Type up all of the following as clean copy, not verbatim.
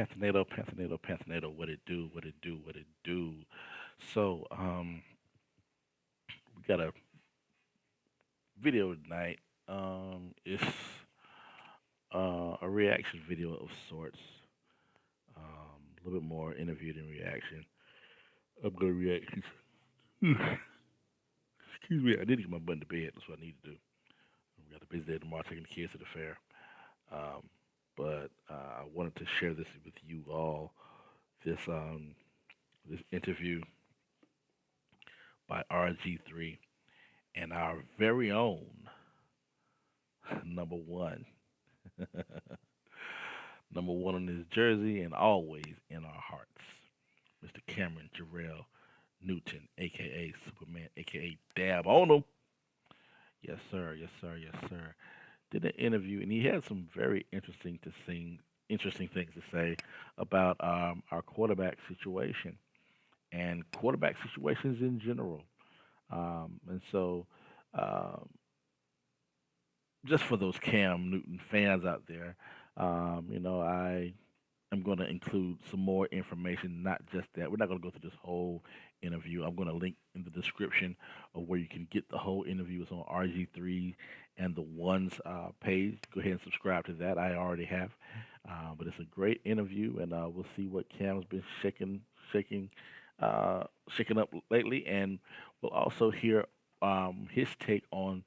Panthernato, what it do, what it do, what it do. So, we got a video tonight. It's a reaction video of sorts. A little bit more interview than reaction. I'm gonna react. Excuse me, I need to get my butt to bed. That's what I need to do. We got a busy day tomorrow taking the kids to the fair. Um, but I wanted to share this with you all. This interview by RG3 and our very own number one, number one on his jersey and always in our hearts, Mr. Cameron Jarrell Newton, aka Superman, aka Dab on him. Yes, sir. Yes, sir. Yes, sir. Did an interview, and he had some very interesting things to say about our quarterback situation and quarterback situations in general. And so, um, just for those Cam Newton fans out there, I am going to include some more information, not just that. We're not going to go through this whole interview. I'm going to link in the description of where you can get the whole interview. It's on RG3 and the Ones page. Go ahead and subscribe to that. I already have. But it's a great interview, and we'll see what Cam's been shaking up lately, and we'll also hear his take on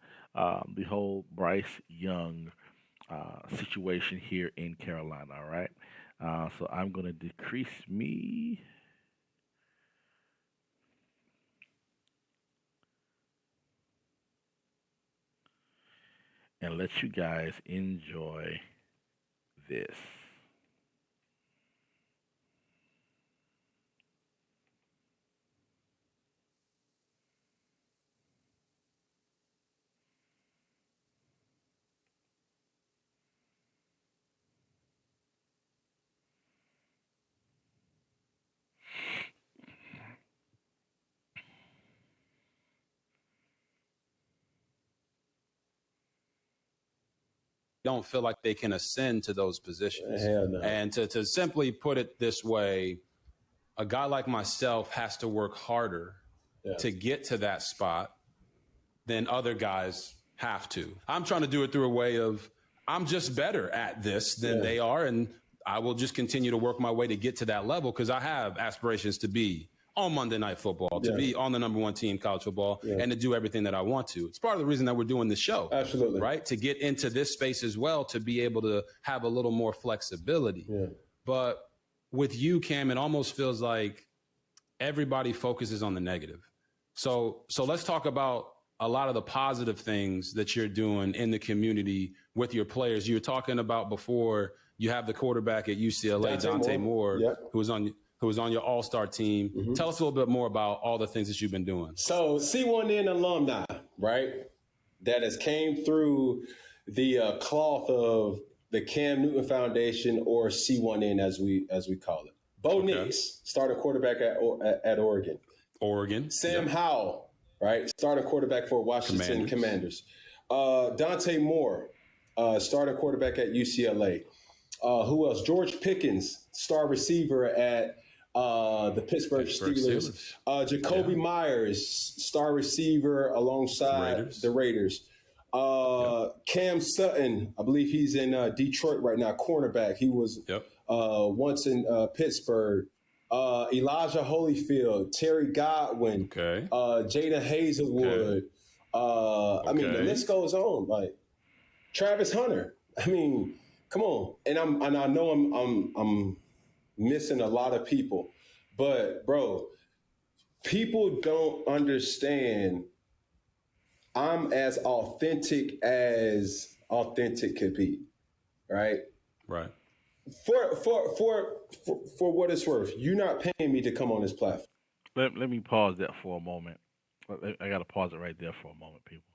the whole Bryce Young situation here in Carolina. All right. So I'm going to decrease me and let you guys enjoy this. Don't feel like they can ascend to those positions. Hell no. And to simply put it this way, a guy like myself has to work harder to get to that spot than other guys have to. I'm trying to do it through a way of I'm just better at this than they are, and I will just continue to work my way to get to that level because I have aspirations to be on Monday Night Football, to be on the number one team college football, and to do everything that I want to. It's part of the reason that we're doing this show. Absolutely. Right? To get into this space as well, to be able to have a little more flexibility. Yeah. But with you, Cam, it almost feels like everybody focuses on the negative. So let's talk about a lot of the positive things that you're doing in the community with your players. You were talking about before you have the quarterback at UCLA, Dante Moore, who was on your all-star team. Mm-hmm. Tell us a little bit more about all the things that you've been doing. So C1N alumni, right, that has came through the cloth of the Cam Newton Foundation, or C1N as we call it. Bo Nix, starting quarterback at Oregon. Sam Howell, right, starting quarterback for Washington Commanders. Dante Moore, starting quarterback at UCLA. Who else? George Pickens, star receiver at the Pittsburgh Steelers. Jacoby Myers, star receiver alongside the Raiders. Cam Sutton, I believe he's in Detroit right now, cornerback. He was once in Pittsburgh. Elijah Holyfield, Terry Godwin, Jada Hazelwood. I mean, the list goes on. Like Travis Hunter. I mean, come on. And I know I'm missing a lot of people, but bro, people don't understand. I'm as authentic could be, right? Right. For what it's worth, you're not paying me to come on this platform. Let me pause that for a moment. I got to pause it right there for a moment, people.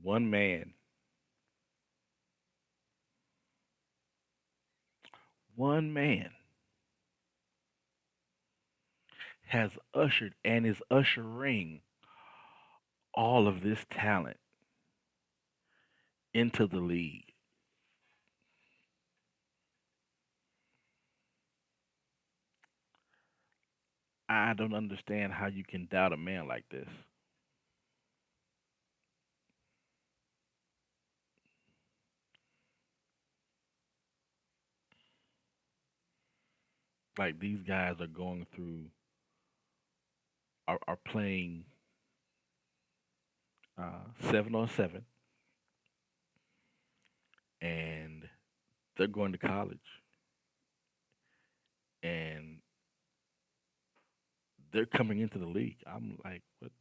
One man has ushered and is ushering all of this talent into the league. I don't understand how you can doubt a man like this. Like these guys are going through, are playing 7-on-7, and they're going to college, and they're coming into the league. I'm like, what,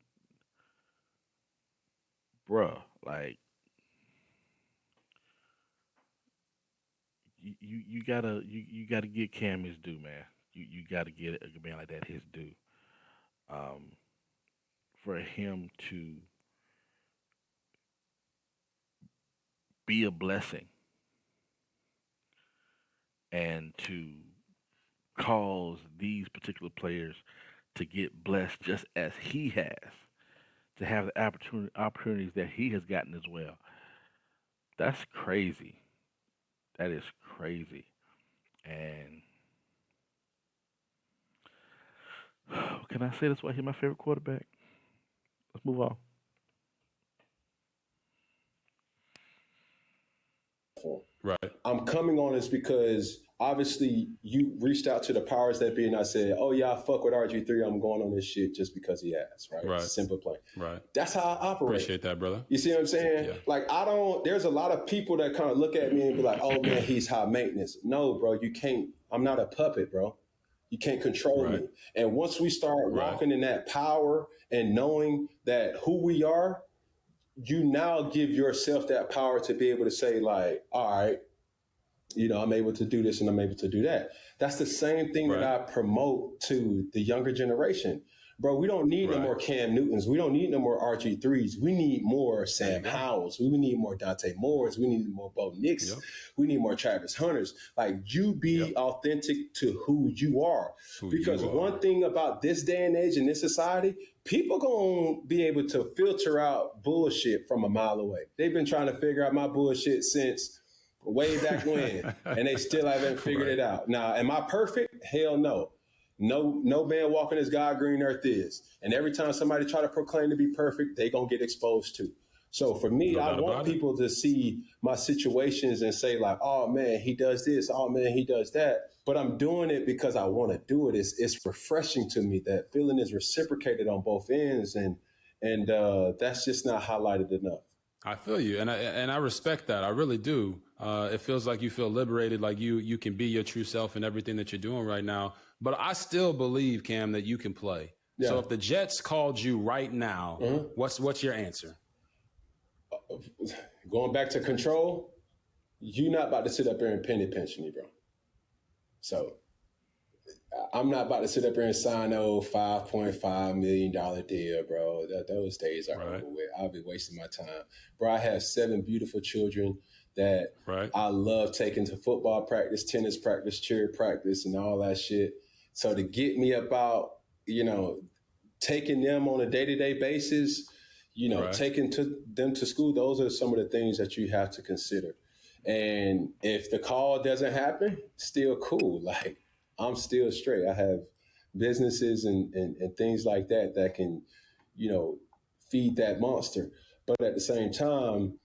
bruh? Like, you gotta get Cam his due, man. You gotta get a man like that his due. Um, for him to be a blessing and to cause these particular players to get blessed just as he has, to have the opportunities that he has gotten as well. That's crazy. That is crazy. And can I say that's why he's my favorite quarterback? Let's move on. Right. I'm coming on this because obviously you reached out to the powers that be, and I said, "Oh yeah, I fuck with RG3. I'm going on this shit just because he has." Right. Right. Simple plain. Right. That's how I operate. Appreciate that, brother. You see what I'm saying? Yeah. Like I don't. There's a lot of people that kind of look at me and be like, "Oh man, he's high maintenance." No, bro, you can't. I'm not a puppet, bro. You can't control Right. me. And once we start Right. walking in that power and knowing that who we are, you now give yourself that power to be able to say, like, all right, I'm able to do this and I'm able to do that. That's the same thing that Right. I promote to the younger generation. Bro, we don't need no Right. more Cam Newtons. We don't need no more RG3s. We need more Sam Howells. We need more Dante Moores. We need more Bo Nix. Yep. We need more Travis Hunters. Like, you be Yep. authentic to who you are. Because one thing about this day and age in this society, people gonna be able to filter out bullshit from a mile away. They've been trying to figure out my bullshit since way back when, and they still haven't figured it out. Now, am I perfect? Hell no. No man walking as God green earth is. And every time somebody try to proclaim to be perfect, they gonna get exposed too. So for me, I want people to see my situations and say like, oh man, he does this. Oh man, he does that. But I'm doing it because I want to do it. It's refreshing to me. That feeling is reciprocated on both ends, and that's just not highlighted enough. I feel you, and I respect that. I really do. It feels like you feel liberated, like you can be your true self in everything that you're doing right now. But I still believe, Cam, that you can play. Yeah. So if the Jets called you right now, what's your answer? Going back to control, you're not about to sit up there and penny pinch me, bro. So I'm not about to sit up there and sign no $5.5 million deal, bro. Those days are over with. I'll be wasting my time. Bro, I have 7 beautiful children that I love taking to football practice, tennis practice, cheer practice, and all that shit. So to get me about, taking them on a day-to-day basis, taking them to school, those are some of the things that you have to consider. And if the call doesn't happen, still cool. Like, I'm still straight. I have businesses and things like that can, feed that monster. But at the same time,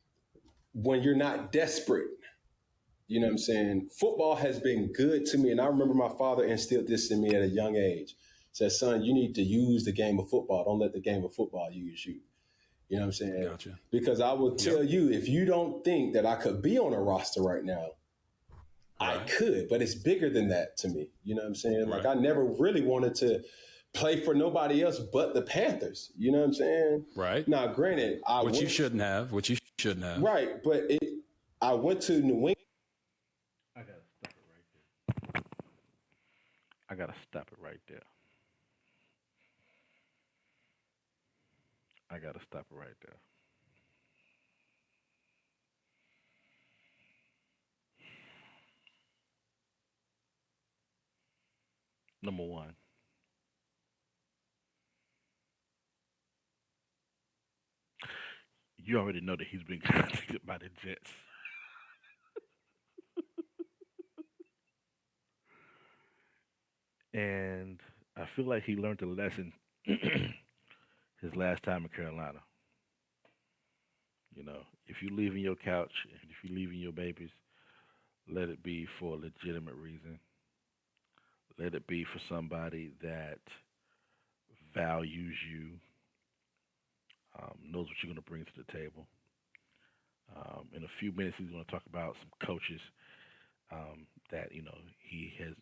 when you're not desperate, you know what I'm saying? Football has been good to me. And I remember my father instilled this in me at a young age. Said, son, you need to use the game of football. Don't let the game of football use you. You know what I'm saying? Gotcha. Because I will tell you, if you don't think that I could be on a roster right now, I could, but it's bigger than that to me. You know what I'm saying? Like, I never really wanted to play for nobody else but the Panthers. You know what I'm saying? Right. Now, granted, Which you shouldn't have. Right, but I went to New England. I gotta stop it right there. I gotta stop it right there. I gotta stop it right there. Number one, you already know that he's been contacted by the Jets. And I feel like he learned a lesson his last time in Carolina. You know, if you leaving your couch, and if you leaving your babies, let it be for a legitimate reason. Let it be for somebody that values you, knows what you're going to bring to the table. In a few minutes, he's going to talk about some coaches that he has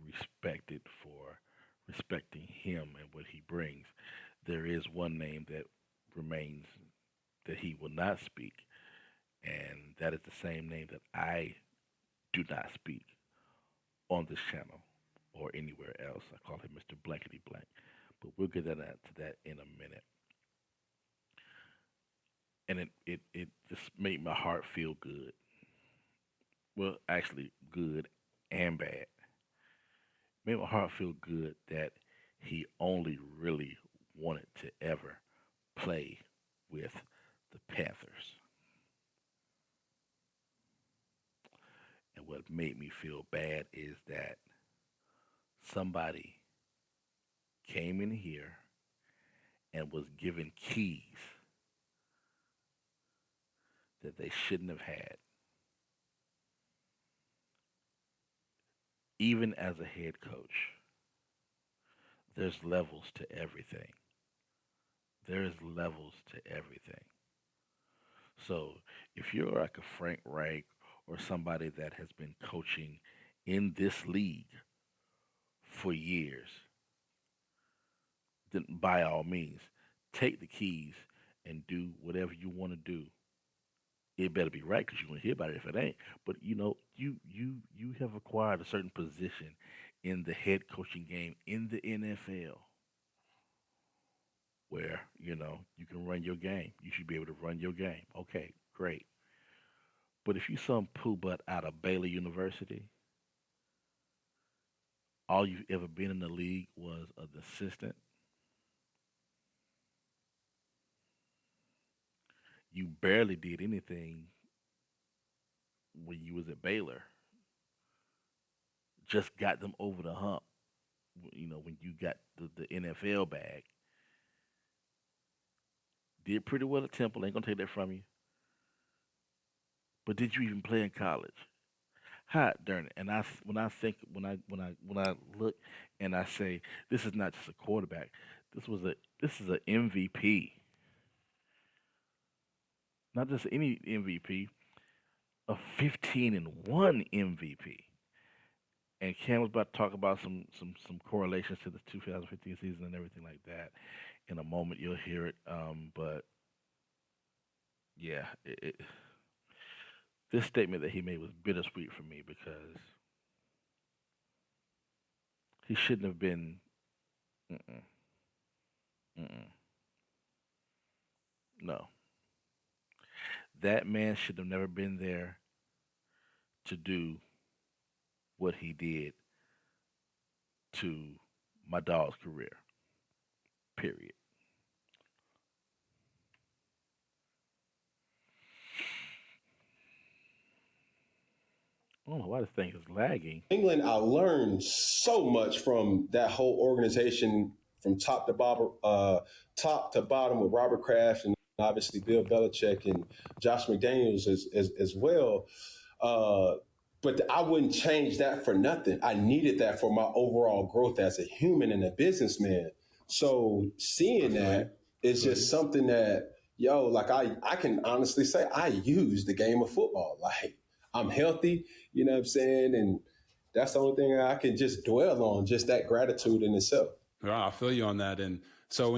respected for respecting him and what he brings. There is one name that remains that he will not speak, and that is the same name that I do not speak on this channel or anywhere else. I call him Mr. Blankety Blank, but we'll get to that in a minute. And it just made my heart feel good. Well, actually, good and bad. Made my heart feel good that he only really wanted to ever play with the Panthers. And what made me feel bad is that somebody came in here and was given keys that they shouldn't have had. Even as a head coach, there's levels to everything. There's levels to everything. So if you're like a Frank Reich or somebody that has been coaching in this league for years, then by all means, take the keys and do whatever you want to do. It better be right because you're gonna hear about it if it ain't. But you have acquired a certain position in the head coaching game in the NFL where you can run your game. You should be able to run your game. Okay, great. But if you some poo butt out of Baylor University, all you've ever been in the league was an assistant. You barely did anything when you was at Baylor. Just got them over the hump. When you got the NFL bag, did pretty well at Temple. Ain't gonna take that from you. But did you even play in college? Hot darn it! And when I look and I say this is not just a quarterback. This is an MVP. Not just any MVP. A 15-1 MVP. And Cam was about to talk about some correlations to the 2015 season and everything like that. In a moment, you'll hear it. But yeah, this statement that he made was bittersweet for me because he shouldn't have been. Mm-mm, mm-mm, no, that man should have never been there to do what he did to my dog's career. Period. I don't know why this thing is lagging. England, I learned so much from that whole organization from top to bottom with Robert Kraft and obviously Bill Belichick and Josh McDaniels as well. Uh, but I wouldn't change that for nothing. I needed that for my overall growth as a human and a businessman. So seeing that is just something that, like I can honestly say I use the game of football. Like I'm healthy, you know what I'm saying? And that's the only thing I can just dwell on, just that gratitude in itself. Well, I feel you on that. And so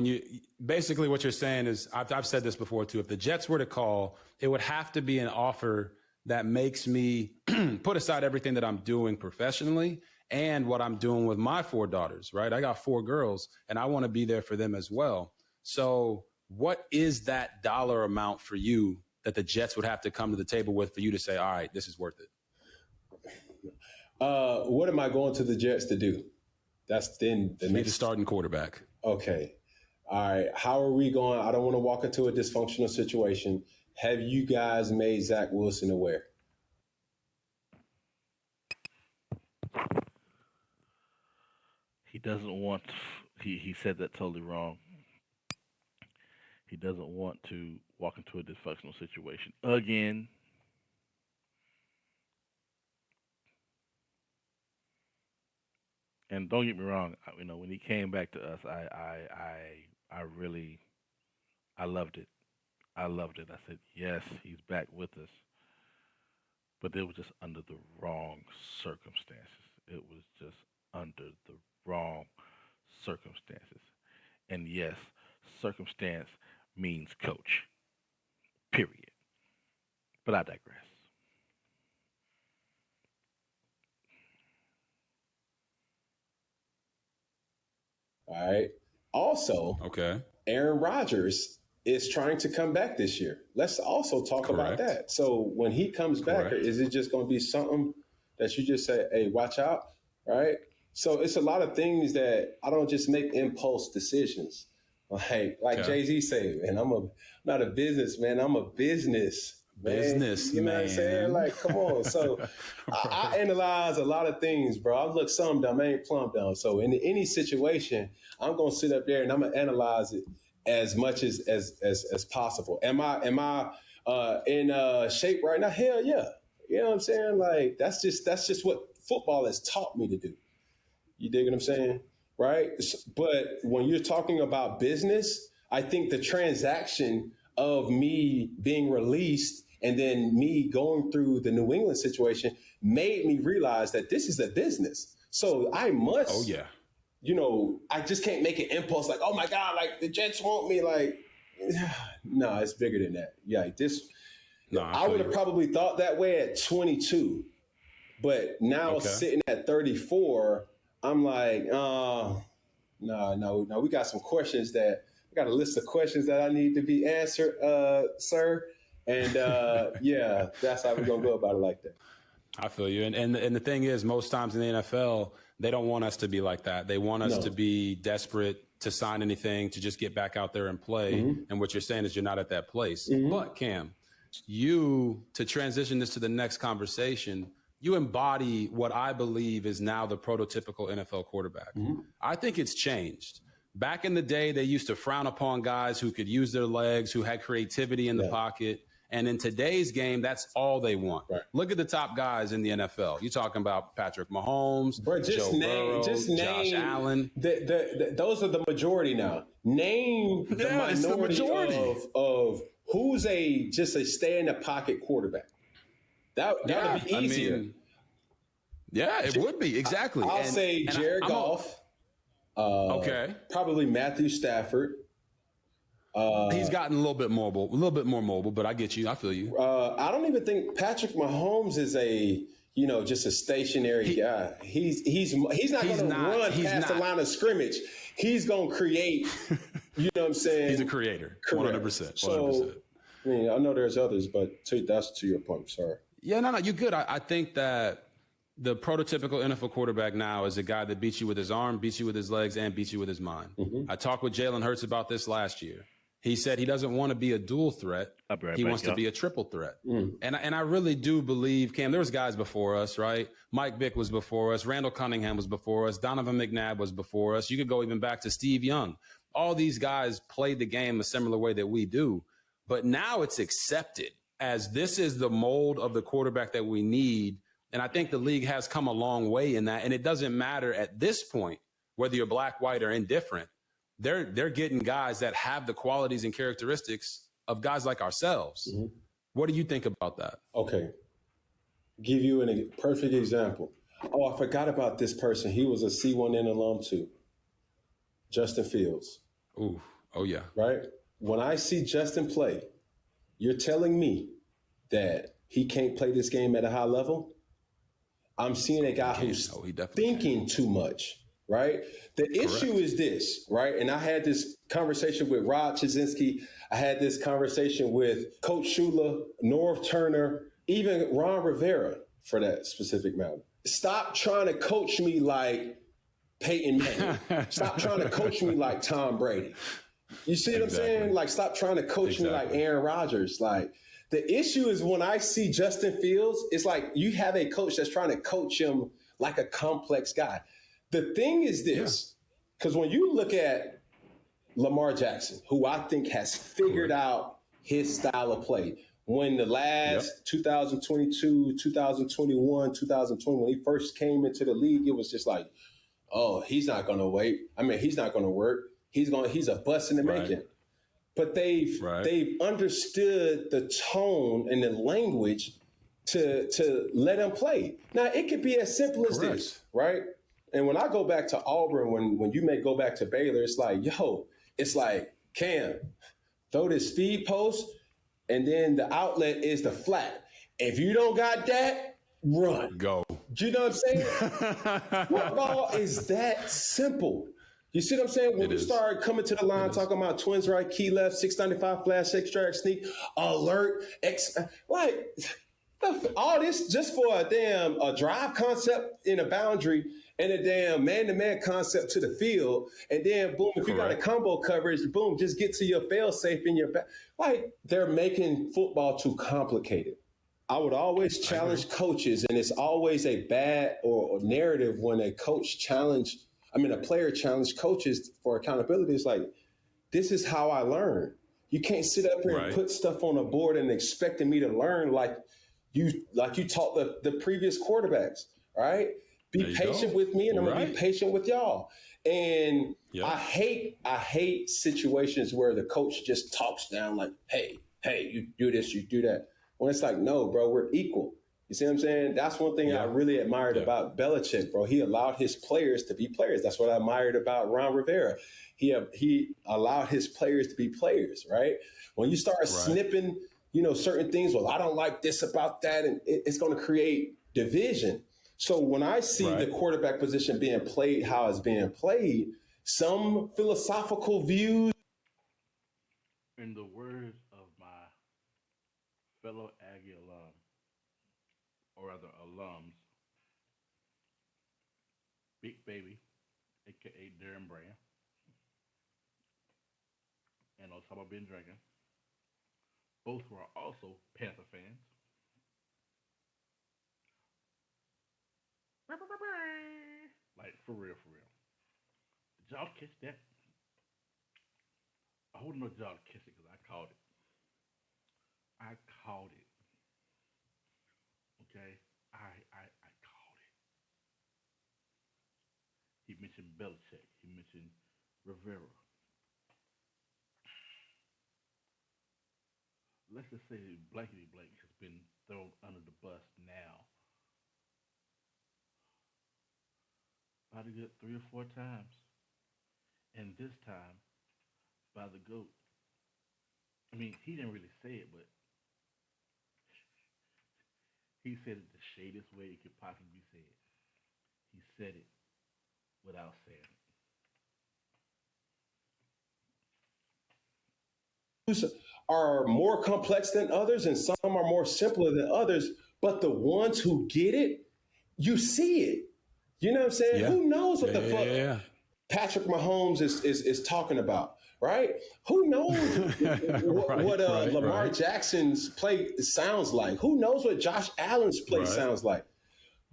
basically what you're saying is, I've said this before too, if the Jets were to call, it would have to be an offer that makes me put aside everything that I'm doing professionally and what I'm doing with my 4 daughters, right? I got 4 girls and I want to be there for them as well. So what is that dollar amount for you that the Jets would have to come to the table with for you to say, all right, this is worth it? What am I going to the Jets to do? That's then the next starting quarterback. Okay. All right. How are we going? I don't want to walk into a dysfunctional situation. have you guys made Zach Wilson aware? He doesn't want. He said that totally wrong. He doesn't want to walk into a dysfunctional situation again. And don't get me wrong. When he came back to us, I really, I loved it. I loved it. I said, yes, he's back with us. But it was just under the wrong circumstances. It was just under the wrong circumstances. And yes, circumstance means coach. Period. But I digress. All right. Also, Okay. Aaron Rodgers is trying to come back this year. Let's also talk about that. So when he comes back, is it just going to be something that you just say, hey, watch out, right? So it's a lot of things that I don't just make impulse decisions. Like Jay-Z say, man, not a businessman, I'm a business. Business, you know man. what I'm saying? Like, come on. So I analyze a lot of things, bro. I look some dumb, I ain't plumb dumb. So in any situation, I'm gonna sit up there and I'm gonna analyze it as much as possible. Am I in shape right now? Hell yeah. You know what I'm saying? Like that's just what football has taught me to do. You dig what I'm saying? Right? But when you're talking about business, I think the transaction of me being released and then me going through the New England situation made me realize that this is a business. So I must, I just can't make an impulse like, oh my God, like the Jets want me. Like, no, it's bigger than that. Yeah, I would have probably thought that way at 22, but now sitting at 34, I'm like, no. We got some questions I got a list of questions that I need to be answered, sir. And yeah, that's how we're going to go about it like that. I feel you. And the thing is, most times in the NFL, they don't want us to be like that. They want us to be desperate to sign anything, to just get back out there and play. Mm-hmm. And what you're saying is you're not at that place. Mm-hmm. But Cam, to transition this to the next conversation, you embody what I believe is now the prototypical NFL quarterback. Mm-hmm. I think it's changed. Back in the day, they used to frown upon guys who could use their legs, who had creativity in the pocket. And in today's game, that's all they want. Right. Look at the top guys in the NFL. You're talking about Patrick Mahomes, Joe Burrow, Josh Allen. Those are the majority now. Name the minority of who's just a stay-in-the-pocket quarterback. That would be easier. It would be. Exactly. I'll say Jared Goff. Probably Matthew Stafford. He's gotten a little bit more mobile, but I get you. I feel you. I don't even think Patrick Mahomes is just a stationary guy. He's not going to run past the line of scrimmage. He's going to create. You know what I'm saying? He's a creator. 100%. So, I mean, I know there's others, but that's to your point. Sorry. Yeah, no, you're good. I think that the prototypical NFL quarterback now is a guy that beats you with his arm, beats you with his legs, and beats you with his mind. Mm-hmm. I talked with Jalen Hurts about this last year. He said he doesn't want to be a dual threat. He wants to be a triple threat. Mm. And I really do believe, Cam, there was guys before us, right? Mike Vick was before us. Randall Cunningham was before us. Donovan McNabb was before us. You could go even back to Steve Young. All these guys played the game a similar way that we do. But now it's accepted as this is the mold of the quarterback that we need. And I think the league has come a long way in that. And it doesn't matter at this point whether you're black, white, or indifferent. They're getting guys that have the qualities and characteristics of guys like ourselves. Mm-hmm. What do you think about that? Okay. Give you a perfect example. Oh, I forgot about this person. He was a C1N alum too. Justin Fields. Ooh. Oh, yeah. Right? When I see Justin play, you're telling me that he can't play this game at a high level? I'm seeing a guy who's thinking too much. Right. The issue is this, right? And I had this conversation with Rod Chazinski. I had this conversation with Coach Shula, Norv Turner, even Ron Rivera for that specific matter. Stop trying to coach me like Peyton Manning. Stop trying to coach me like Tom Brady. You see what I'm saying? Like, stop trying to coach me like Aaron Rodgers. Like, the issue is when I see Justin Fields, it's like you have a coach that's trying to coach him like a complex guy. The thing is this, because when you look at Lamar Jackson, who I think has figured out his style of play, when the last 2022, 2021, 2020, when he first came into the league, it was just like, oh, he's not going to wait. I mean, he's not going to work. He's a bust in the making. But they've understood the tone and the language to let him play. Now, it could be as simple as this, right? And when I go back to Auburn, when you may go back to Baylor, it's like, it's like, Cam, throw this speed post, and then the outlet is the flat. If you don't got that, run. Go. Do you know what I'm saying? Football is that simple. You see what I'm saying? When we start coming to the line, talking about twins right, key left, 695 flash, extract, sneak, alert, like all this just for a drive concept in a boundary and a damn man-to-man concept to the field. And then, boom, if you got a combo coverage, boom, just get to your fail-safe in your back. Like, they're making football too complicated. I would always challenge coaches, and it's always a bad or narrative when a player challenge coaches for accountability. It's like, this is how I learn. You can't sit up here and put stuff on a board and expecting me to learn like you taught the previous quarterbacks, right? Be patient with me, and I'm gonna be patient with y'all. And I hate situations where the coach just talks down like, hey, you do this, you do that. When it's like, no, bro, we're equal. You see what I'm saying? That's one thing I really admired about Belichick, bro. He allowed his players to be players. That's what I admired about Ron Rivera. He allowed his players to be players, right? When you start snipping, certain things, well, I don't like this about that, and it's going to create division. So when I see the quarterback position being played how it's being played, some philosophical views. In the words of my fellow Aggie alum, or rather alums, Big Baby, a.k.a. Darren Brand, and Osama Bin Dragon, both who are also Panther fans. Like, for real. Did y'all catch that? I wouldn't know if y'all catch it because I called it. Okay? I called it. He mentioned Belichick. He mentioned Rivera. Let's just say Blankety Blank has been thrown under the bus now about a good 3 or 4 times. And this time by the GOAT. I mean, he didn't really say it, but he said it the shadiest way it could possibly be said. He said it without saying it. Are more complex than others, and some are more simpler than others. But the ones who get it, you see it. You know what I'm saying? Yeah. Who knows what the fuck Patrick Mahomes is talking about, right? Who knows what Lamar Jackson's play sounds like? Who knows what Josh Allen's play sounds like?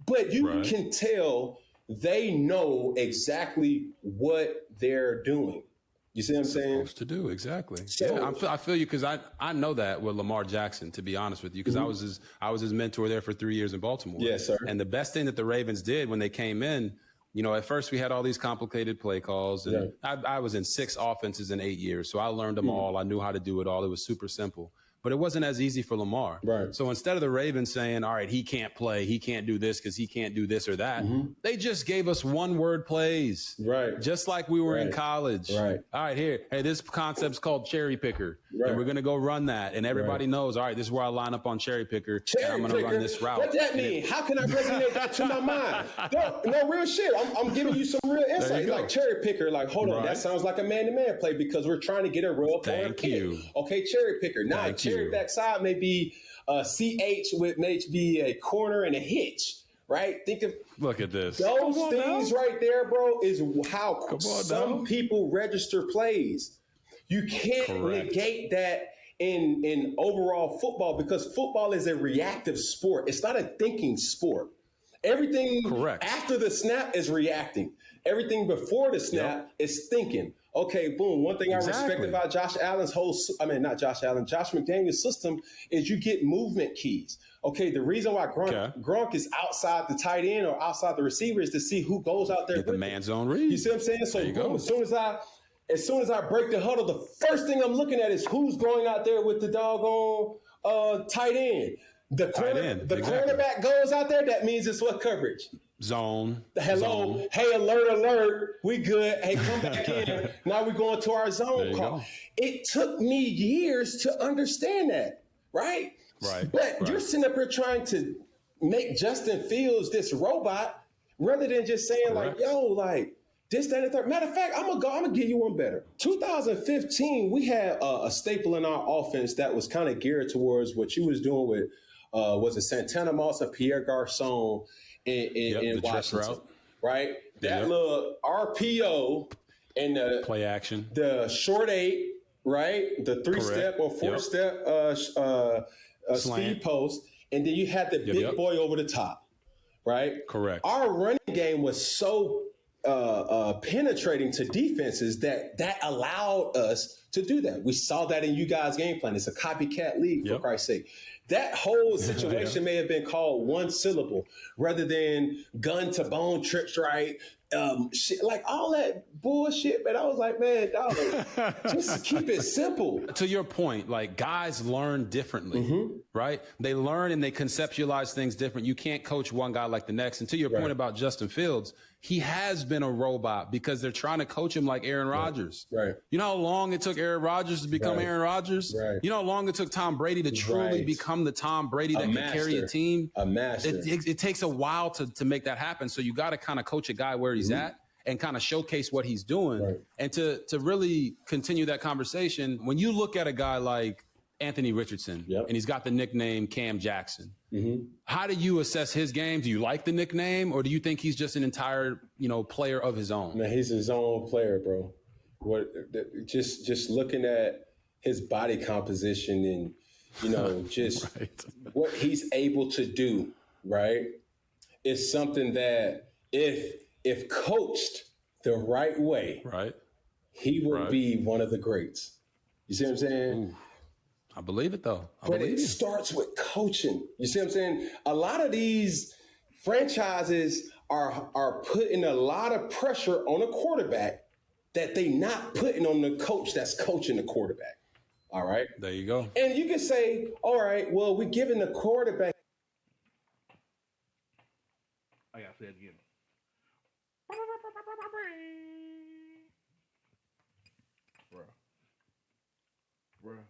But you can tell they know exactly what they're doing. You see what I'm saying? Supposed to do, exactly. So, I feel you, because I know that with Lamar Jackson, to be honest with you, because I was his mentor there for 3 years in Baltimore. Yes, sir. And the best thing that the Ravens did when they came in, at first we had all these complicated play calls, and I was in 6 offenses in 8 years, so I learned them all. I knew how to do it all. It was super simple. But it wasn't as easy for Lamar. Right. So instead of the Ravens saying, all right, he can't play, he can't do this because he can't do this or that, they just gave us one-word plays. Right. Just like we were in college. Right. All right, hey, this concept's called cherry picker. Right. And we're going to go run that. And everybody knows, all right, this is where I line up on cherry picker. And I'm going to run this route. What that mean? How can I resonate that to my mind? No real shit. I'm giving you some real insight. Like cherry picker, like, hold on, that sounds like a man-to-man play because we're trying to get a real player pick. Okay, cherry picker. Now, cherry backside may be CH with maybe a corner and a hitch, right? Look at this. Those things right there, bro, is how some people register plays. You can't negate that in overall football, because football is a reactive sport. It's not a thinking sport. Everything after the snap is reacting. Everything before the snap is thinking. Okay, boom. One thing I respect about Josh McDaniel's system is you get movement keys. Okay, the reason why Gronk is outside the tight end or outside the receiver is to see who goes out there. Get the man zone read. You see what I'm saying? So boom, as soon as I break the huddle, the first thing I'm looking at is who's going out there with the doggone tight end. The cornerback goes out there. That means it's what coverage? Zone. Hello. Zone. Hey, alert. We good. Hey, come back in. Now we're going to our zone call. It took me years to understand that, right? But you're sitting up here trying to make Justin Fields this robot rather than just saying like, yo, like, this, that, and the third. Matter of fact, I'm gonna give you one better. 2015, we had a staple in our offense that was kind of geared towards what you was doing with, was it Santana Moss and Pierre Garçon in Washington, right? That little RPO and the play action, the short 8, right? The 3-step or 4-step speed post, and then you had the big boy over the top, right? Correct. Our running game was so penetrating to defenses that allowed us to do that. We saw that in you guys' game plan. It's a copycat league, for Christ's sake. That whole situation may have been called one syllable rather than gun to bone trips, right? Shit, like all that bullshit, man. I was like, man, dog, just keep it simple. To your point, like guys learn differently, right? They learn and they conceptualize things different. You can't coach one guy like the next. And to your point about Justin Fields, he has been a robot because they're trying to coach him like Aaron Rodgers. Right. You know how long it took Aaron Rodgers to become Aaron Rodgers? Right. You know how long it took Tom Brady to truly become the Tom Brady that can carry a team? A master. It takes a while to make that happen. So you got to kind of coach a guy where he's at and kind of showcase what he's doing. And to really continue that conversation, when you look at a guy like Anthony Richardson, and he's got the nickname Cam Jackson, how do you assess his game? Do you like the nickname, or do you think he's just an entire, player of his own? Man, he's his own player, bro. Just looking at his body composition and, just what he's able to do, right, is something that if coached the right way, he would be one of the greats. You see what I'm saying? Ooh. I believe it, though. But it starts with coaching. You see what I'm saying? A lot of these franchises are putting a lot of pressure on a quarterback that they not putting on the coach that's coaching the quarterback. All right? There you go. And you can say, all right, well, we're giving the quarterback. I got to say it again. Bruh.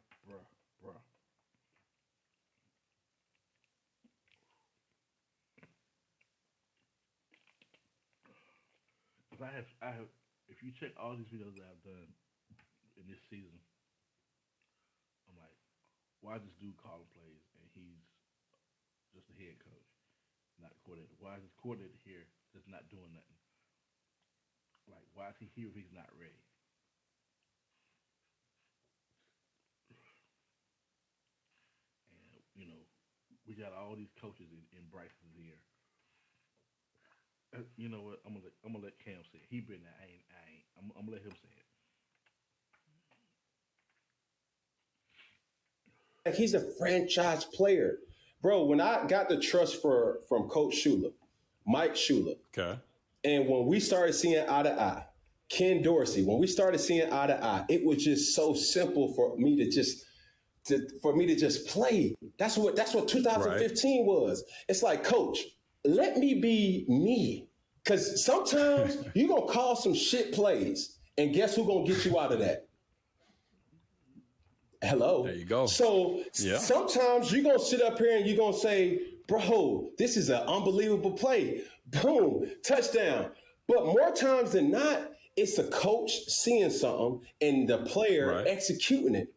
I have. If you check all these videos that I've done in this season, I'm like, why is this dude calling plays and he's just a head coach, not the coordinator? Why is this coordinator here just not doing nothing? Like, why is he here if he's not ready? And we got all these coaches in Bryce's ear. You know what? I'm gonna let Cam say it. He been there. I ain't. I'm gonna let him say it. He's a franchise player, bro. When I got the trust from Coach Shula, Mike Shula, and when we started seeing eye to eye, Ken Dorsey, when we started seeing eye to eye, it was just so simple for me to just play. That's what 2015 was. It's like, Coach, let me be me. Because sometimes you're going to call some shit plays, and guess who's going to get you out of that? Hello. There you go. So sometimes you're going to sit up here and you're going to say, bro, this is an unbelievable play. Boom, touchdown. But more times than not, it's the coach seeing something and the player executing it.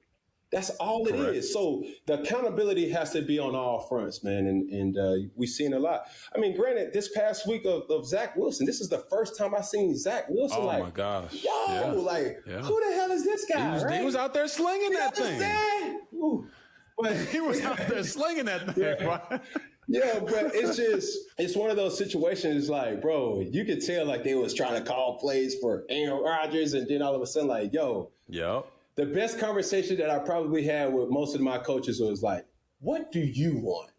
That's all it Correct. is. So the accountability has to be on all fronts, man. And we've seen a lot. I mean, granted, this past week of Zach Wilson, this is the first time I've seen Zach Wilson. Oh like, my gosh. yo, who the hell is this guy? He was out there slinging that thing. But He was out there slinging that thing, right? yeah, but it's one of those situations like, bro, you could tell like they was trying to call plays for Aaron Rodgers, and then all of a sudden, like, yo. Yep. The best conversation that I probably had with most of my coaches was like, what do you want?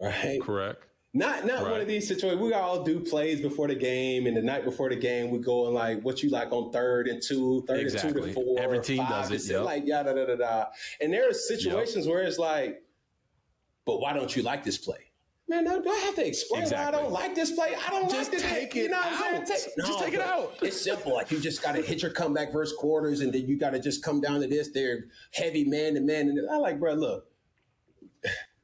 Right? Correct. Not right. One of these situations. We all do plays before the game, and the night before the game, we go and like, what you like on 3rd and 2, 3rd exactly. and 2 to 4. Every team 5 does it. to 6, Yep. like, yada, da, da, da. And there are situations where it's like, but why don't you like this play? Man, do I have to explain why I don't like this play? I don't Just like this. take it out. Just take it out. It's simple. Like, you just got to hit your comeback verse quarters, and then you got to just come down to this. They're heavy man to man. And I like, bro, look.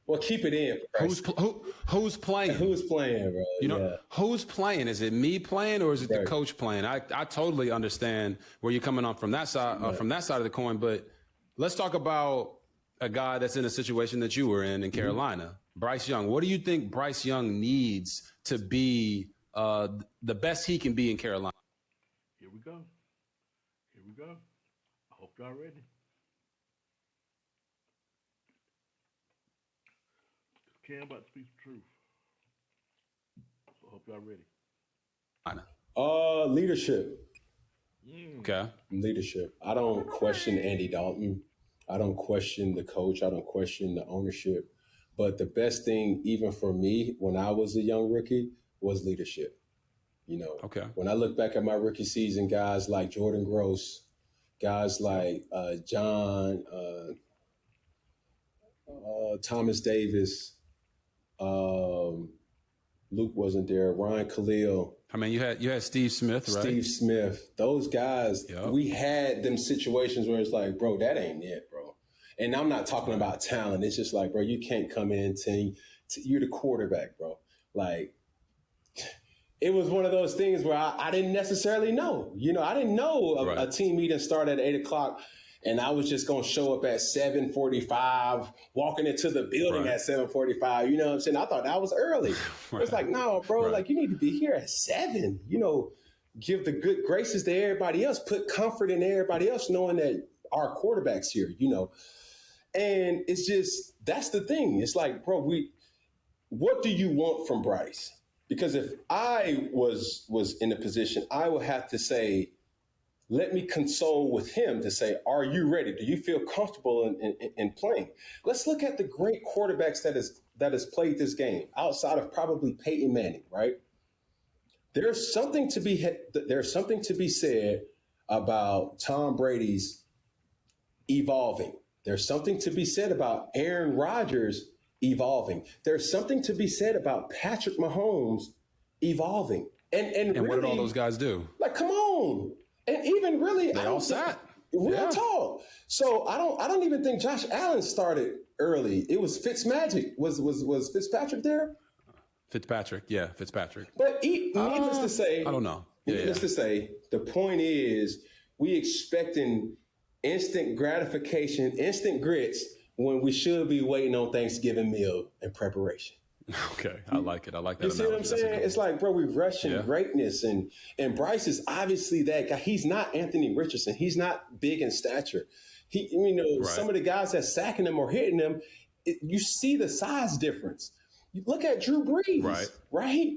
Well, keep it in. Who's playing? Who's playing, bro? You know, who's playing? Is it me playing or is it the coach playing? I totally understand where you're coming on from that side from that side of the coin. But let's talk about a guy that's in a situation that you were in Carolina. Bryce Young. What do you think Bryce Young needs to be the best he can be in Carolina? Here we go. I hope y'all ready. Cam about to speak the truth. So I hope y'all ready. Leadership. Okay. Leadership. I don't question Andy Dalton. I don't question the coach. I don't question the ownership. But the best thing, even for me, when I was a young rookie, was leadership. You know, when I look back at my rookie season, guys like Jordan Gross, guys like John, Thomas Davis, Luke wasn't there, Ryan Khalil. I mean, you had Steve Smith, right? Steve Smith. Those guys, we had them situations where it's like, bro, that ain't it, bro. And I'm not talking about talent. It's just like, bro, you can't come in to you're the quarterback, bro. Like, it was one of those things where I didn't necessarily know. You know, I didn't know a team meeting started at 8 o'clock. And I was just going to show up at 7:45, walking into the building at 7:45. You know what I'm saying? I thought that was early. It's like, no, bro, like you need to be here at 7. You know, give the good graces to everybody else, put comfort in everybody else, knowing that our quarterback's here, you know. And it's just, that's the thing. It's like, bro, what do you want from Bryce? Because if I was in a position, I would have to say, let me console with him to say, are you ready? Do you feel comfortable in playing? Let's look at the great quarterbacks that has played this game outside of probably Peyton Manning, right? There's something to be said about Tom Brady's evolving. There's something to be said about Aaron Rodgers evolving. There's something to be said about Patrick Mahomes evolving. And really, what did all those guys do? Like, come on. And even really, they all sat. Real talk. So I don't even think Josh Allen started early. It was Fitzmagic. Was Fitzpatrick there? Fitzpatrick. But needless to say, I don't know. Needless to say, the point is we expecting instant gratification, instant grits when we should be waiting on Thanksgiving meal and preparation. Okay, I like it. I like that. You see what I'm saying? It's like, bro, we're rushing greatness, and Bryce is obviously that guy. He's not Anthony Richardson. He's not big in stature. Some of the guys that sacking him or hitting him, you see the size difference. You look at Drew Brees, right?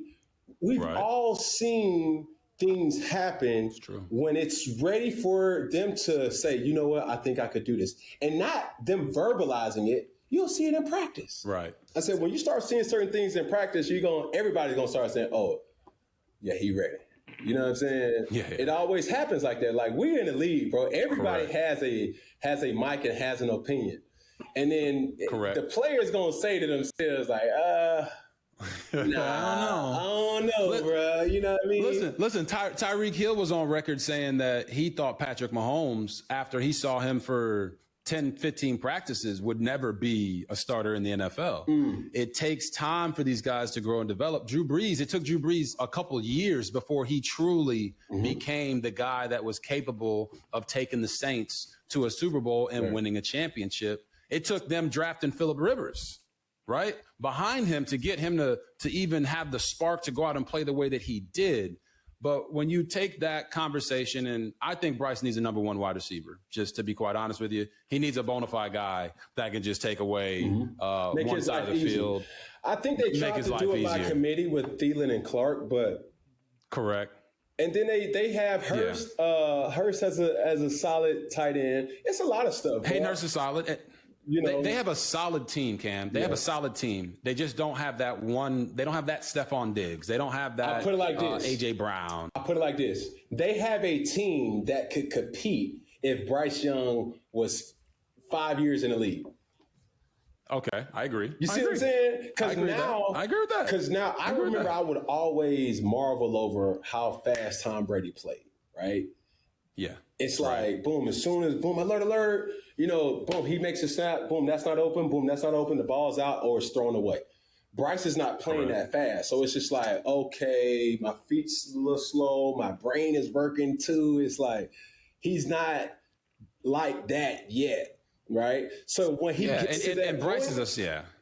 We've all seen things happen when it's ready for them to say, you know what, I think I could do this, and not them verbalizing it. You'll see it in practice. Right. I said, when you start seeing certain things in practice, everybody's going to start saying, oh, yeah, he ready. You know what I'm saying? Yeah. It always happens like that. Like, we're in the league, bro. Everybody has a mic and has an opinion. And then the player's going to say to themselves, like, I don't know, bro. You know what I mean? Listen. Tyreek Hill was on record saying that he thought Patrick Mahomes, after he saw him for 10, 15 practices would never be a starter in the NFL. It takes time for these guys to grow and develop. Drew Brees, it took Drew Brees a couple of years before he truly became the guy that was capable of taking the Saints to a Super Bowl and winning a championship. It took them drafting Phillip Rivers, right, behind him to get him to even have the spark to go out and play the way that he did. But when you take that conversation, and I think Bryce needs a number one wide receiver, just to be quite honest with you, he needs a bona fide guy that can just take away one side of the field. I think they tried to do it by committee with Thielen and Clark, but correct. And then they have Hurst. Yeah. Hurst as a solid tight end. It's a lot of stuff. Hayden Hurst is solid. You know, they have a solid team, Cam. They have a solid team. They just don't have that one. They don't have that Stephon Diggs. They don't have that. I'll put it like this. AJ Brown. I'll put it like this. They have a team that could compete if Bryce Young was 5 years in the league. Okay, I agree. You see what I'm saying? Because now I agree with that. Because now I remember I would always marvel over how fast Tom Brady played. Right? Yeah. It's like boom. As soon as boom, alert. You know, boom, he makes a snap, boom, that's not open, boom, that's not open, the ball's out or it's thrown away. Bryce is not playing that fast. So it's just like, okay, my feet's a little slow, my brain is working too. It's like, he's not like that yet, right? So when he gets to that and Bryce point, is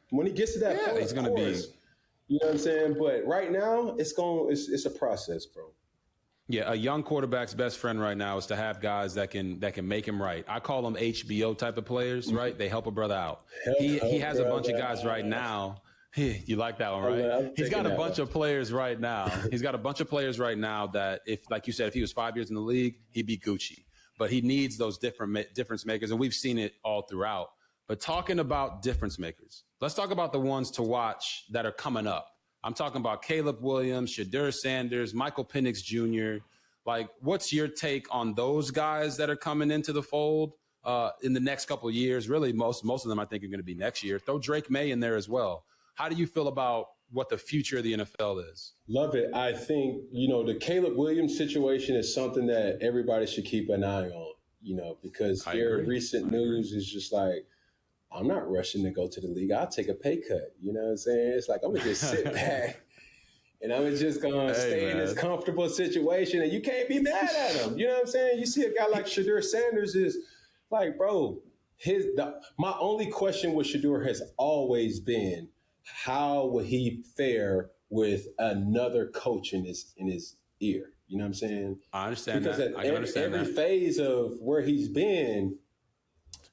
when he gets to that point, he's going to be, you know what I'm saying? But right now, it's a process, bro. Yeah, a young quarterback's best friend right now is to have guys that can make him right. I call them HBO type of players, right? They help a brother out. He has a bunch of guys right now. You like that one, right? He's got a bunch of players right now. He's got a bunch of players right now that, if, like you said, if he was 5 years in the league, he'd be Gucci. But he needs those difference makers, and we've seen it all throughout. But talking about difference makers, let's talk about the ones to watch that are coming up. I'm talking about Caleb Williams, Shedeur Sanders, Michael Penix Jr. Like, what's your take on those guys that are coming into the fold in the next couple of years? Really, most of them I think are going to be next year. Throw Drake May in there as well. How do you feel about what the future of the NFL is? Love it. I think, the Caleb Williams situation is something that everybody should keep an eye on, because recent news is just like, I'm not rushing to go to the league. I'll take a pay cut. You know what I'm saying? It's like, I'm going to just sit back and I'm just going to stay in this comfortable situation, and you can't be mad at him. You know what I'm saying? You see a guy like Shedeur Sanders is like, bro, my only question with Shedeur has always been, how will he fare with another coach in his ear? You know what I'm saying? I understand because that. I can understand every phase of where he's been,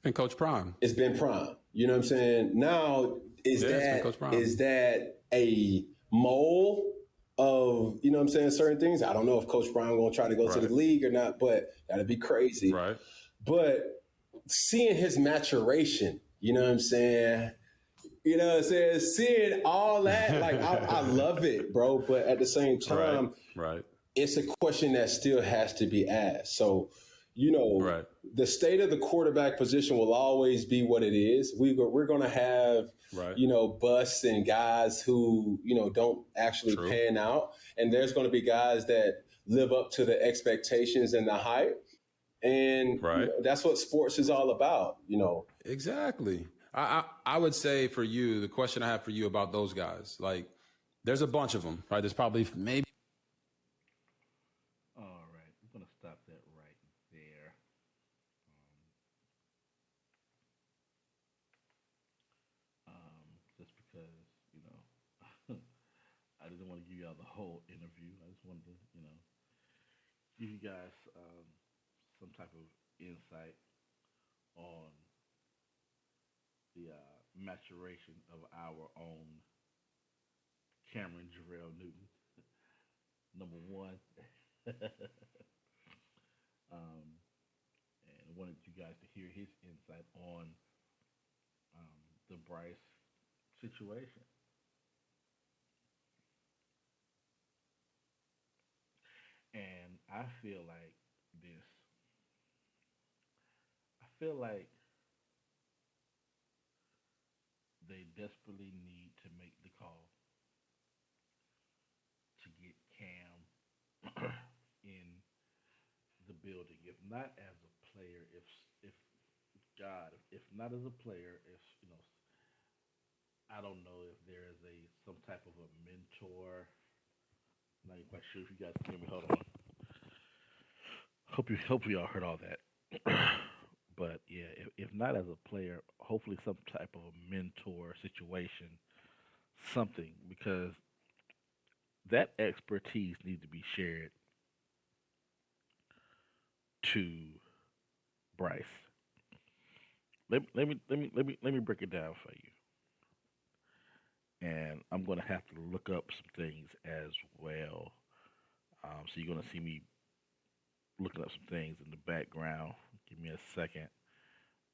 and Coach Prime. It's been Prime. You know what I'm saying? Now, is that a mole of, you know what I'm saying, certain things? I don't know if Coach Prime going to try to go to the league or not, but that'd be crazy. Right. But seeing his maturation, you know what I'm saying? You know what I'm saying? Seeing all that, like, I love it, bro. But at the same time, it's a question that still has to be asked. So, the state of the quarterback position will always be what it is. We're going to have, busts and guys who, don't actually pan out. And there's going to be guys that live up to the expectations and the hype. And that's what sports is all about, Exactly. I would say for you, the question I have for you about those guys, like, there's a bunch of them, right? There's probably maybe. All right. I'm going to stop that right there. Just because, I didn't want to give y'all the whole interview. I just wanted to, give you guys some type of insight on the maturation of our own Cameron Jarrell Newton, number one. And wanted you guys to hear his insight on the Bryce situation. And I feel like they desperately need to make the call to get Cam in the building. If not as a player, if God, if not as a player, if I don't know if there is a some type of a mentor. I'm not quite sure if you guys can hear me. Hold on. Hope you all heard all that. But yeah, if not as a player, hopefully some type of a mentor situation, something, because that expertise needs to be shared to Bryce. Let me break it down for you, and I'm gonna have to look up some things as well. So you're gonna see me looking up some things in the background. Give me a second.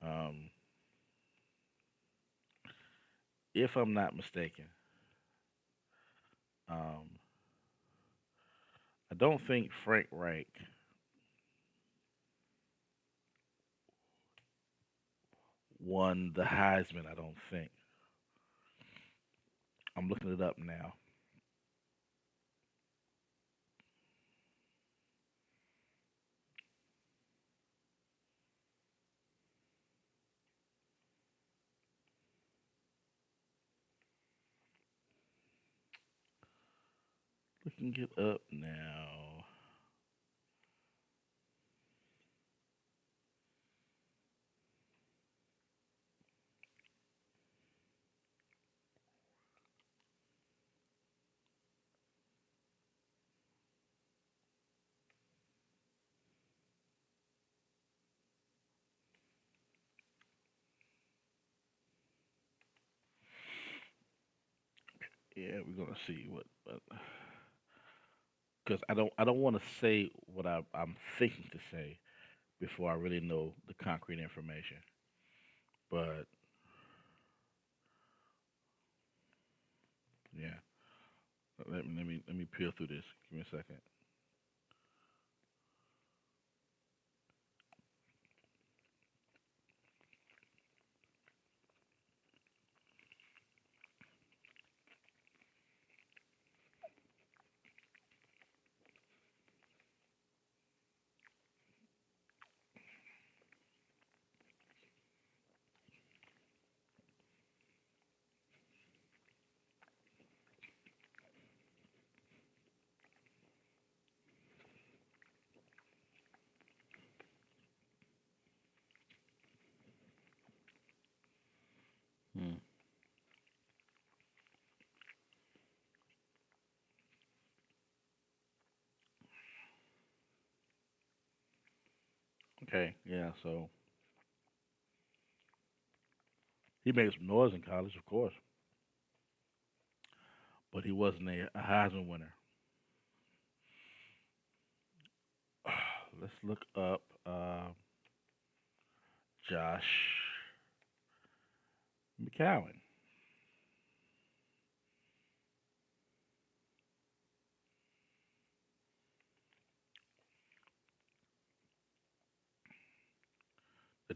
Um, if I'm not mistaken, um, I don't think Frank Reich won the Heisman. I don't think. I'm looking it up now. Looking it up now. Yeah, we're gonna see what, because I don't want to say what I'm thinking to say before I really know the concrete information. But yeah, let me peel through this. Give me a second. Hmm. Okay, yeah. So he made some noise in college, of course, but he wasn't a Heisman winner. Let's look up Josh McCowan.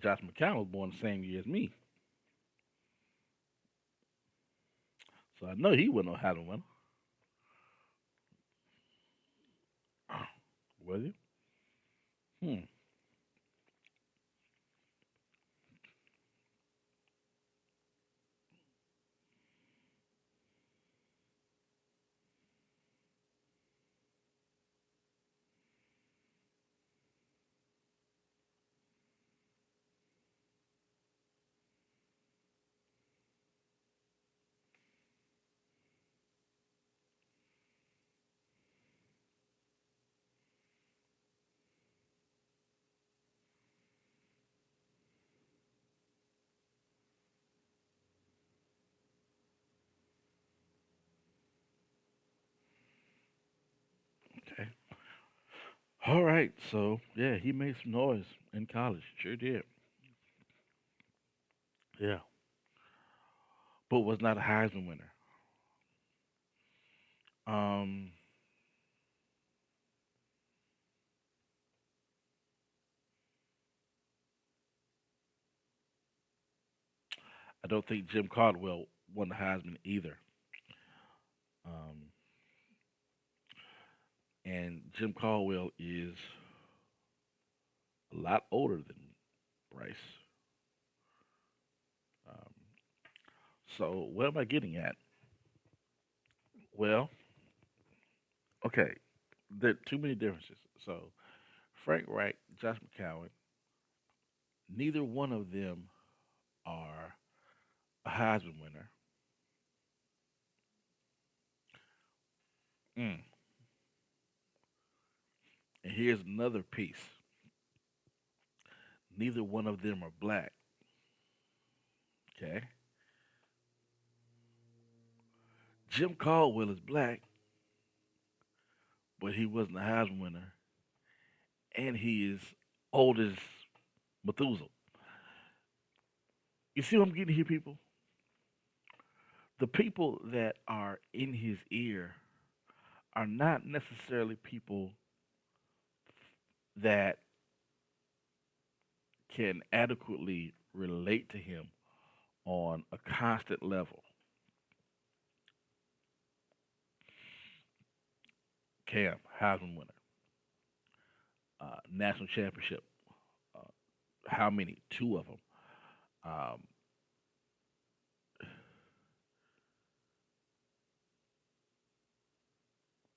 Josh McCown was born the same year as me, so I know he wasn't no Heisman winner. Was he? Hmm. Okay. All right. So yeah, he made some noise in college. Sure did. Yeah, but was not a Heisman winner. Um, I don't think Jim Caldwell won the Heisman either. Um, and Jim Caldwell is a lot older than Bryce. So what am I getting at? Well, okay, there are too many differences. So Frank Reich, Josh McCown, neither one of them are a Heisman winner. Mm. And here's another piece. Neither one of them are black. Okay. Jim Caldwell is black, but he wasn't a Heisman winner, and he is old as Methuselah. You see what I'm getting here, people? The people that are in his ear are not necessarily people that can adequately relate to him on a constant level. Cam, Heisman winner, national championship. Uh, how many? Two of them. Um,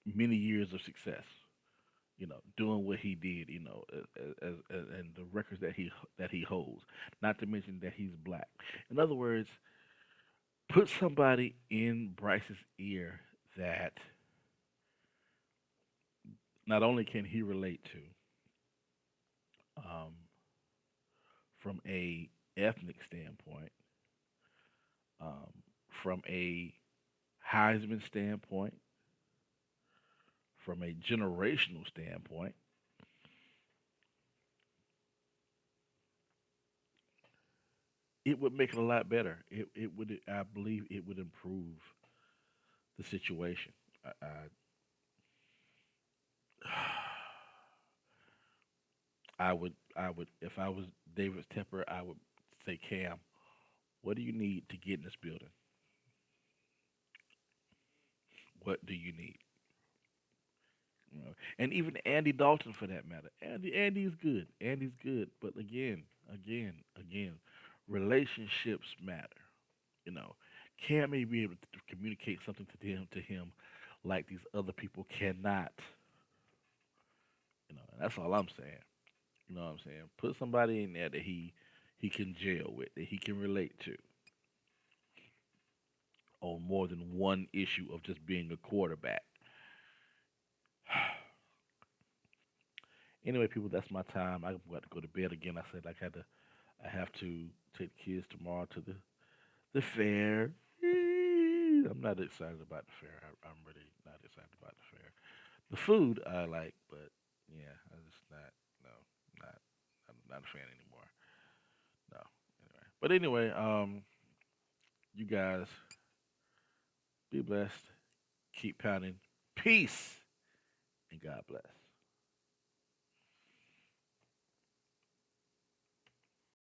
many years of success. Doing what he did. And the records that he holds. Not to mention that he's black. In other words, put somebody in Bryce's ear that not only can he relate to, um, from a ethnic standpoint, um, from a Heisman standpoint, from a generational standpoint, it would make it a lot better. It would, I believe, it would improve the situation. I, I would, if I was David Tepper, I would say, Cam, what do you need to get in this building? What do you need? And even Andy Dalton, for that matter. Andy's good. Andy's good. But again, relationships matter. You know, Cam may be able to communicate something to him like these other people cannot. And that's all I'm saying. You know what I'm saying? Put somebody in there that he can gel with, that he can relate to on more than one issue of just being a quarterback. Anyway, people, that's my time. I'm got to go to bed again. I said I have to take the kids tomorrow to the fair. I'm not excited about the fair. I'm really not excited about the fair. The food I like, but yeah, I'm just not. No, not. I'm not a fan anymore. No. Anyway, but anyway, you guys be blessed. Keep pounding. Peace and God bless.